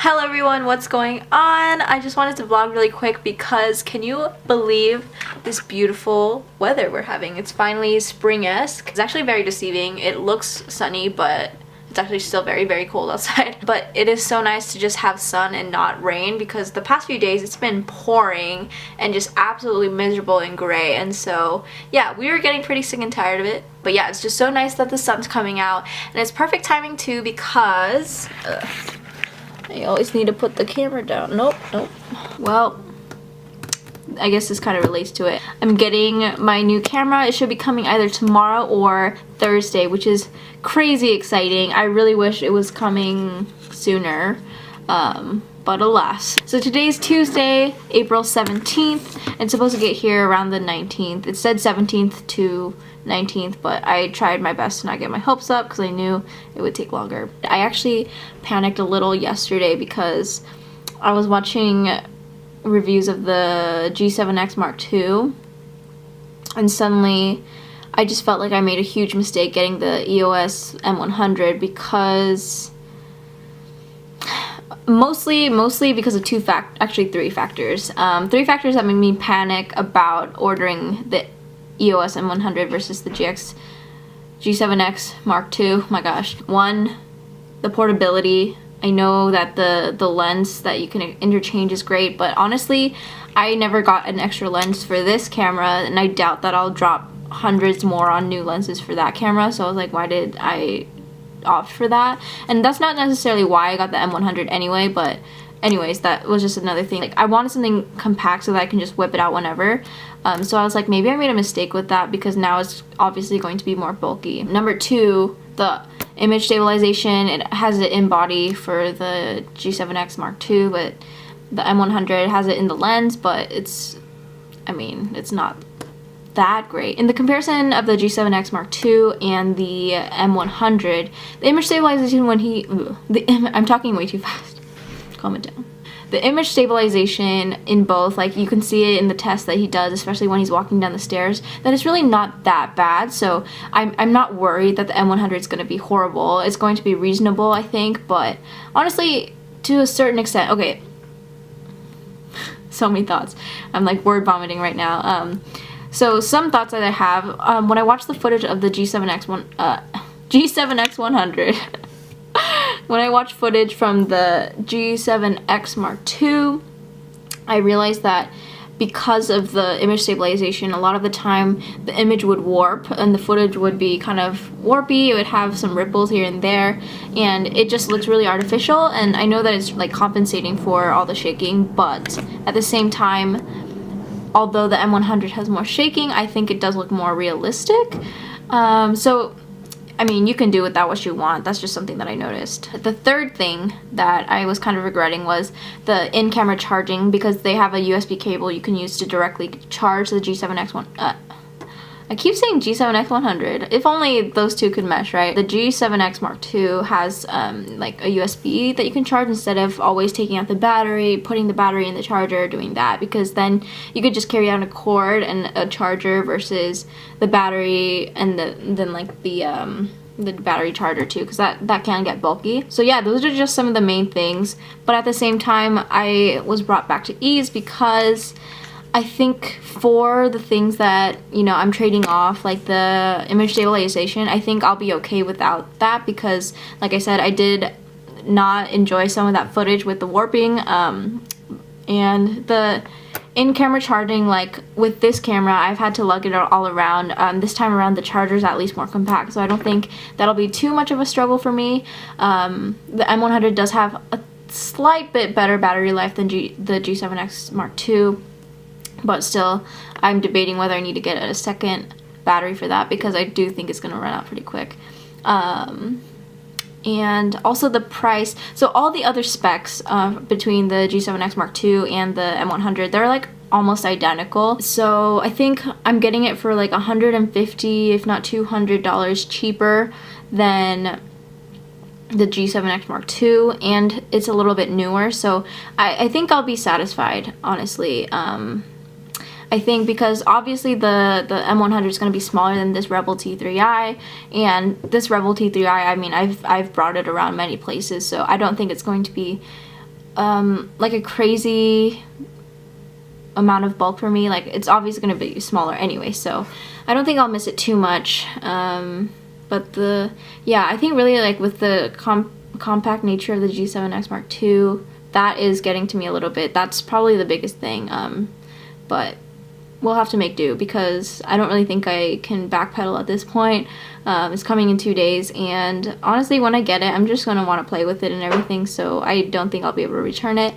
Hello everyone, what's going on? I just wanted to vlog really quick because can you believe this beautiful weather we're having? It's finally spring-esque. It's actually very deceiving. It looks sunny, but it's actually still very cold outside. But it is so nice to just have sun and not rain because the past few days it's been pouring and just absolutely miserable and gray. And so yeah, we were getting pretty sick and tired of it. But yeah, it's just so nice that the sun's coming out, and it's perfect timing too because I always need to put the camera down. Nope. Well, I guess this kind of relates to it. I'm getting my new camera. It should be coming either tomorrow or Thursday, which is crazy exciting. I really wish it was coming sooner, but alas. So today's Tuesday, April 17th. It's supposed to get here around the 19th. It said 17th to 19th, but I tried my best to not get my hopes up because I knew it would take longer. I actually panicked a little yesterday because I was watching reviews of the G7X Mark II, and suddenly I just felt like I made a huge mistake getting the EOS M100 because mostly because of three factors. Three factors that made me panic about ordering the EOS M100 versus the G7X Mark II. My gosh. One, the portability. I know that the lens that you can interchange is great, but honestly, I never got an extra lens for this camera, and I doubt that I'll drop hundreds more on new lenses for that camera, so I was like, why did I opt for that? And that's not necessarily why I got the M100 anyway, but anyways, that was just another thing. Like, I wanted something compact so that I can just whip it out whenever. So I was like, maybe I made a mistake with that because now it's obviously going to be more bulky. Number two, the image stabilization. It has it in body for the G7X Mark II, but the M100 has it in the lens, but it's not that great. In the comparison of the G7X Mark II and the M100, the image stabilization I'm talking way too fast. Calm it down. The image stabilization in both, like, you can see it in the test that he does, especially when he's walking down the stairs, that it's really not that bad. So I'm not worried that the M100 is going to be horrible. It's going to be reasonable, I think, but honestly, to a certain extent, okay, so many thoughts. I'm like word vomiting right now. So some thoughts that I have, when I watched the footage of the G7X 100, when I watched footage from the G7X Mark II, I realized that because of the image stabilization, a lot of the time the image would warp and the footage would be kind of warpy. It would have some ripples here and there, and it just looks really artificial. And I know that it's like compensating for all the shaking, but at the same time, although the M100 has more shaking, I think it does look more realistic. So I mean, you can do with that what you want. That's just something that I noticed. The third thing that I was kind of regretting was the in-camera charging, because they have a USB cable you can use to directly charge the G7X one. I keep saying G7X 100. If only those two could mesh, right? The G7X Mark II has like a USB that you can charge instead of always taking out the battery, putting the battery in the charger, doing that, because then you could just carry out a cord and a charger versus the battery and then like the battery charger too, because that can get bulky. So yeah, those are just some of the main things, but at the same time I was brought back to ease because I think for the things that, you know, I'm trading off, like the image stabilization, I think I'll be okay without that because, like I said, I did not enjoy some of that footage with the warping, and the in-camera charging, like with this camera, I've had to lug it all around. This time around, the charger's at least more compact, so I don't think that'll be too much of a struggle for me. The M100 does have a slight bit better battery life than the G7X Mark II. But still, I'm debating whether I need to get a second battery for that because I do think it's going to run out pretty quick. And also the price. So all the other specs between the G7X Mark II and the M100, they're like almost identical. So I think I'm getting it for like $150, if not $200 cheaper than the G7X Mark II, and it's a little bit newer. So I think I'll be satisfied, honestly. I think because obviously the M100 is going to be smaller than this Rebel T3i, and this Rebel T3i, I mean, I've brought it around many places, so I don't think it's going to be like a crazy amount of bulk for me. Like, it's obviously going to be smaller anyway, so I don't think I'll miss it too much. But yeah, I think really like with the compact nature of the G7X Mark II, that is getting to me a little bit. That's probably the biggest thing, but we'll have to make do because I don't really think I can backpedal at this point. It's coming in 2 days, and honestly, when I get it, I'm just gonna want to play with it and everything, so I don't think I'll be able to return it.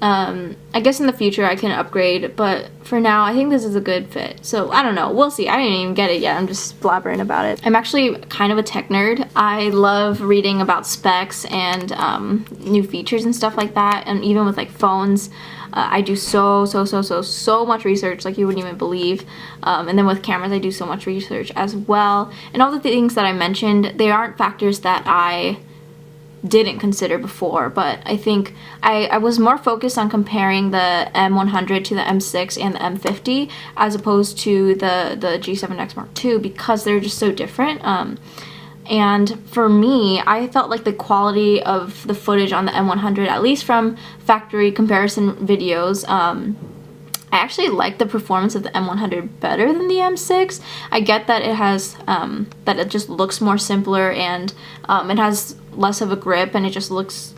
I guess in the future I can upgrade, but for now I think this is a good fit. So I don't know, we'll see. I didn't even get it yet, I'm just blabbering about it. I'm actually kind of a tech nerd. I love reading about specs and new features and stuff like that, and even with like phones. I do so much research like you wouldn't even believe, and then with cameras I do so much research as well, and all the things that I mentioned, they aren't factors that I didn't consider before, but I think I was more focused on comparing the M100 to the M6 and the M50 as opposed to the G7X Mark II because they're just so different. And for me, I felt like the quality of the footage on the M100, at least from factory comparison videos, I actually like the performance of the M100 better than the M6. I get that it has, that it just looks more simpler and it has less of a grip and it just looks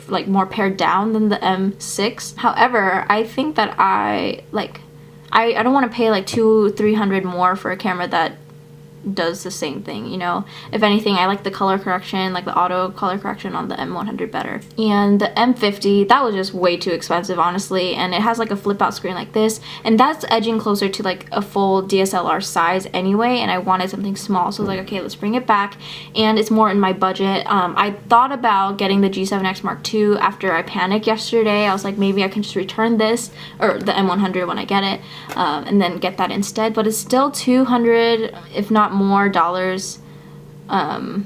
like more pared down than the M6. However, I think that I don't want to pay like $200-300 more for a camera that does the same thing, you know. If anything, I like the color correction, like the auto color correction on the M100 better. And the M50, that was just way too expensive, honestly, and it has like a flip out screen like this, and that's edging closer to like a full DSLR size anyway, and I wanted something small, so I was like, okay, let's bring it back, and it's more in my budget. I thought about getting the G7X Mark II after I panicked yesterday. I was like, maybe I can just return this, or the M100 when I get it, and then get that instead, but it's still $200, if not more dollars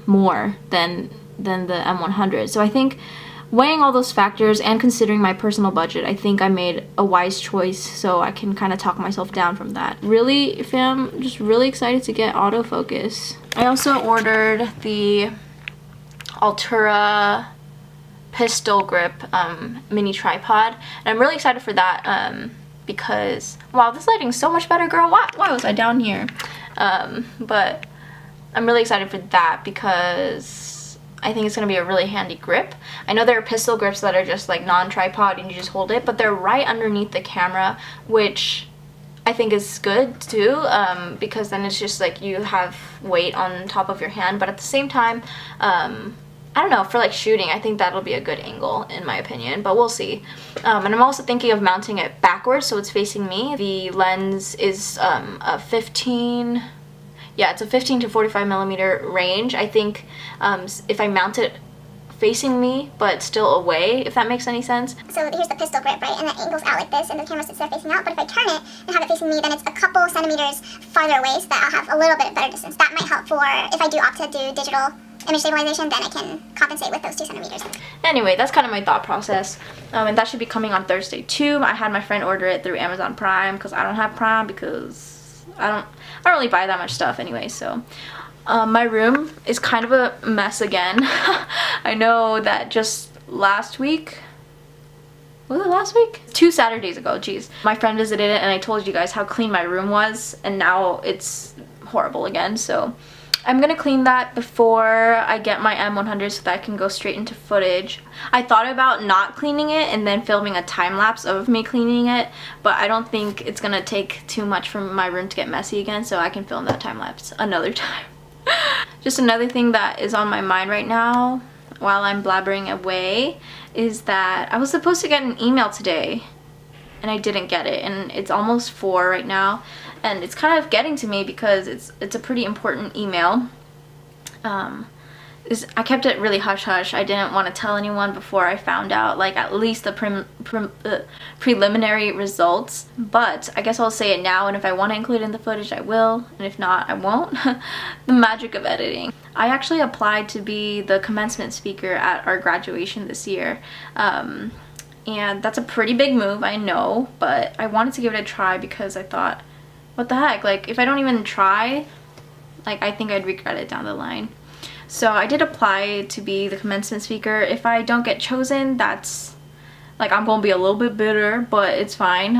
more than the M100. So I think weighing all those factors and considering my personal budget, I think I made a wise choice, so I can kind of talk myself down from that. Really, fam, just really excited to get autofocus. I also ordered the Altura pistol grip mini tripod, and I'm really excited for that because, wow, this lighting's so much better, girl. Why was I down here? But I'm really excited for that because I think it's going to be a really handy grip. I know there are pistol grips that are just like non-tripod and you just hold it, but they're right underneath the camera, which I think is good too, because then it's just like you have weight on top of your hand, but at the same time, I don't know, for like shooting, I think that'll be a good angle in my opinion, but we'll see. And I'm also thinking of mounting it backwards so it's facing me. The lens is a 15, yeah, it's a 15 to 45 millimeter range. I think if I mount it facing me but still away, if that makes any sense. So here's the pistol grip, right, and the angle's out like this and the camera sits there facing out, but if I turn it and have it facing me, then it's a couple centimeters farther away so that I'll have a little bit better distance. That might help for if I do opt to do digital image stabilization, then I can compensate with those 2 centimeters. Anyway, that's kind of my thought process, and that should be coming on Thursday too. I had my friend order it through Amazon Prime because I don't have Prime because I don't really buy that much stuff anyway. So my room is kind of a mess again. I know that just last week, was it last week? 2 Saturdays ago, geez. My friend visited it and I told you guys how clean my room was, and now it's horrible again. So I'm gonna clean that before I get my M100 so that I can go straight into footage. I thought about not cleaning it and then filming a time lapse of me cleaning it, but I don't think it's gonna take too much for my room to get messy again, so I can film that time lapse another time. Just another thing that is on my mind right now while I'm blabbering away is that I was supposed to get an email today and I didn't get it, and it's almost 4 right now, and it's kind of getting to me because it's a pretty important email. I kept it really hush-hush. I didn't want to tell anyone before I found out, like, at least the preliminary results, but I guess I'll say it now, and if I want to include it in the footage I will, and if not I won't. The magic of editing. I actually applied to be the commencement speaker at our graduation this year, and that's a pretty big move, I know, but I wanted to give it a try because I thought, what the heck, like, if I don't even try, like, I think I'd regret it down the line. So I did apply to be the commencement speaker. If I don't get chosen, that's Like, I'm gonna be a little bit bitter, but it's fine.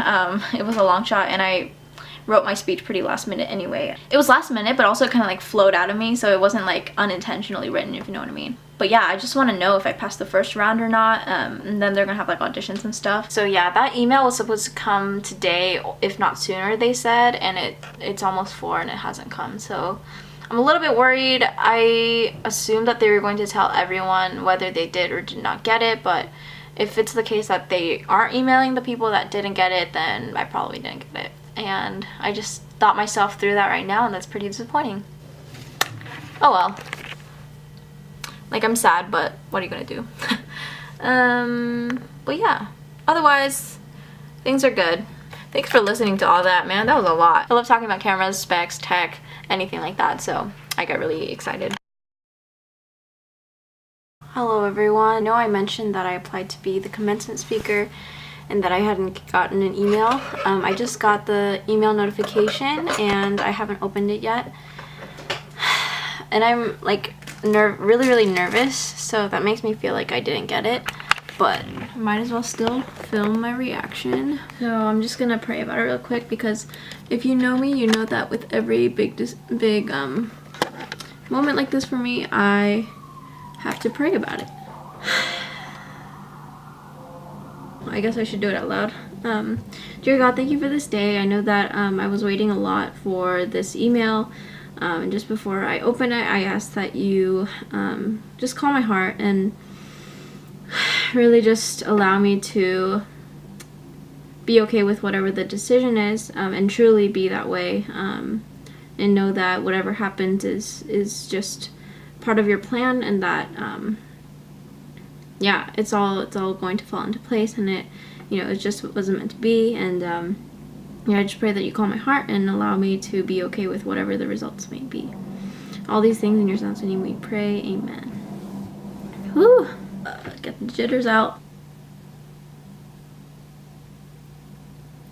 It was a long shot, and I wrote my speech pretty last minute anyway. It was last minute, but also kind of like flowed out of me, so it wasn't like unintentionally written, if you know what I mean. But yeah, I just want to know if I passed the first round or not, and then they're gonna have like auditions and stuff. So yeah, that email was supposed to come today, if not sooner, they said, and it's almost 4 and it hasn't come, so I'm a little bit worried. I assumed that they were going to tell everyone whether they did or did not get it, but if it's the case that they aren't emailing the people that didn't get it, then I probably didn't get it. And I just thought myself through that right now, and that's pretty disappointing. Oh well. Like, I'm sad, but what are you gonna do? But yeah, otherwise things are good. Thanks for listening to all that, man. That was a lot. I love talking about cameras, specs, tech, anything like that, so I get really excited. Hello everyone. I know I mentioned that I applied to be the commencement speaker and that I hadn't gotten an email. I just got the email notification and I haven't opened it yet. And I'm like really nervous, so that makes me feel like I didn't get it. But I might as well still film my reaction. So I'm just gonna pray about it real quick, because if you know me, you know that with every big moment like this for me, I have to pray about it. I guess I should do it out loud. Dear God, thank you for this day. I know that I was waiting a lot for this email, and just before I open it, I ask that you just calm my heart and really just allow me to be okay with whatever the decision is, and truly be that way, and know that whatever happens is just part of your plan, and that yeah, it's all going to fall into place, and it, you know, it's just what wasn't meant to be. And yeah, I just pray that you calm my heart and allow me to be okay with whatever the results may be. All these things in your son's name we pray, amen. Whew. Get the jitters out.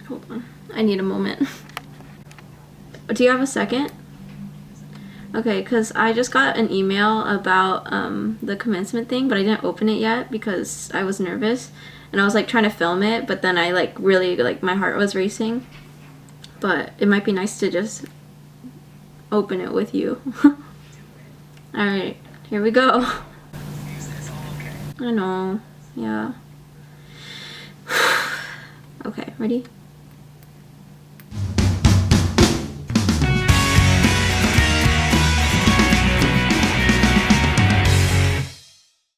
Hold on, I need a moment. Do you have a second? Okay, because I just got an email about the commencement thing, but I didn't open it yet because I was nervous, and I was like trying to film it, but then I like really, like, my heart was racing. But it might be nice to just open it with you. Alright, here we go. I know, yeah. Okay, ready?